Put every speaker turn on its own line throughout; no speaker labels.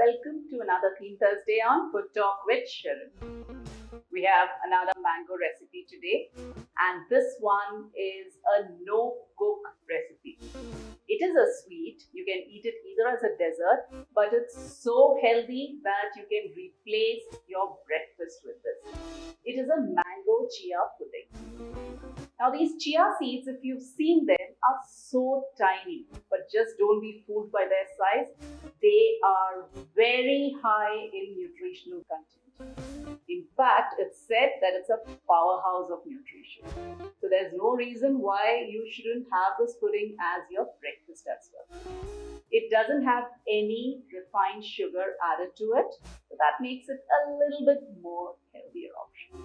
Welcome to another Clean Thursday on Food Talk with Sherin. We have another mango recipe today, and this one is a no-cook recipe. It is a sweet. You can eat it either as a dessert, but it's so healthy that you can replace your breakfast with this. It is a mango chia pudding. Now these chia seeds, if you've seen them, are so tiny, but just don't be fooled by their size. They are very high in nutritional content. In fact, it's said that it's a powerhouse of nutrition. So there's no reason why you shouldn't have this pudding as your breakfast as well. It doesn't have any refined sugar added to it, so that makes it a little bit more healthier option.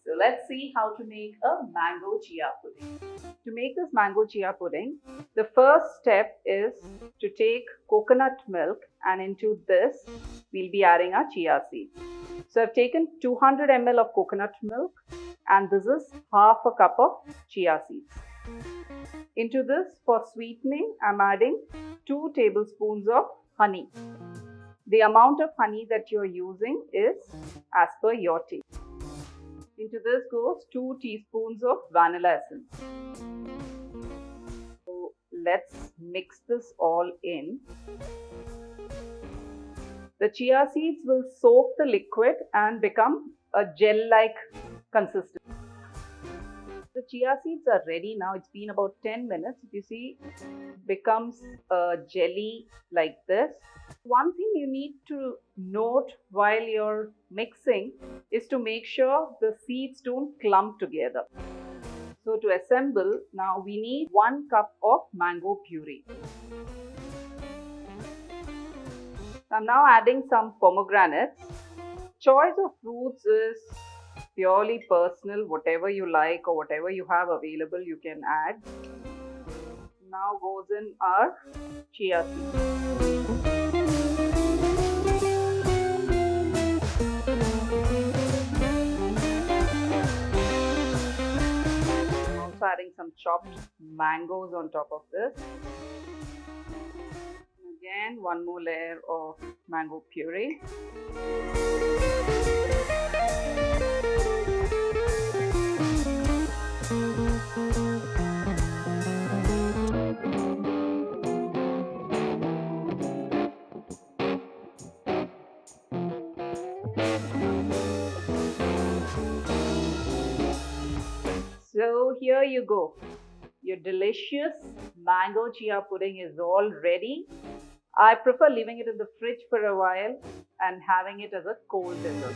So let's see how to make a mango chia pudding. To make this mango chia pudding, the first step is to take coconut milk, and into this we'll be adding our chia seeds. So I've taken 200 ml of coconut milk, and this is half a cup of chia seeds. Into this, for sweetening, I'm adding 2 tablespoons of honey. The amount of honey that you're using is as per your taste. Into this goes 2 teaspoons of vanilla essence. So let's mix this all in. The chia seeds will soak the liquid and become a gel-like consistency. The chia seeds are ready now. It's been about 10 minutes. You see, it becomes a jelly like this. One thing you need to note while you're mixing is to make sure the seeds don't clump together. So to assemble, now we need 1 cup of mango puree. I'm now adding some pomegranates. Choice of fruits is purely personal. Whatever you like or whatever you have available, you can add. Now goes in our chia seeds. Also adding some chopped mangoes on top of this. Again, 1 more layer of mango puree. So here you go. Your delicious mango chia pudding is all ready. I prefer leaving it in the fridge for a while and having it as a cold dessert.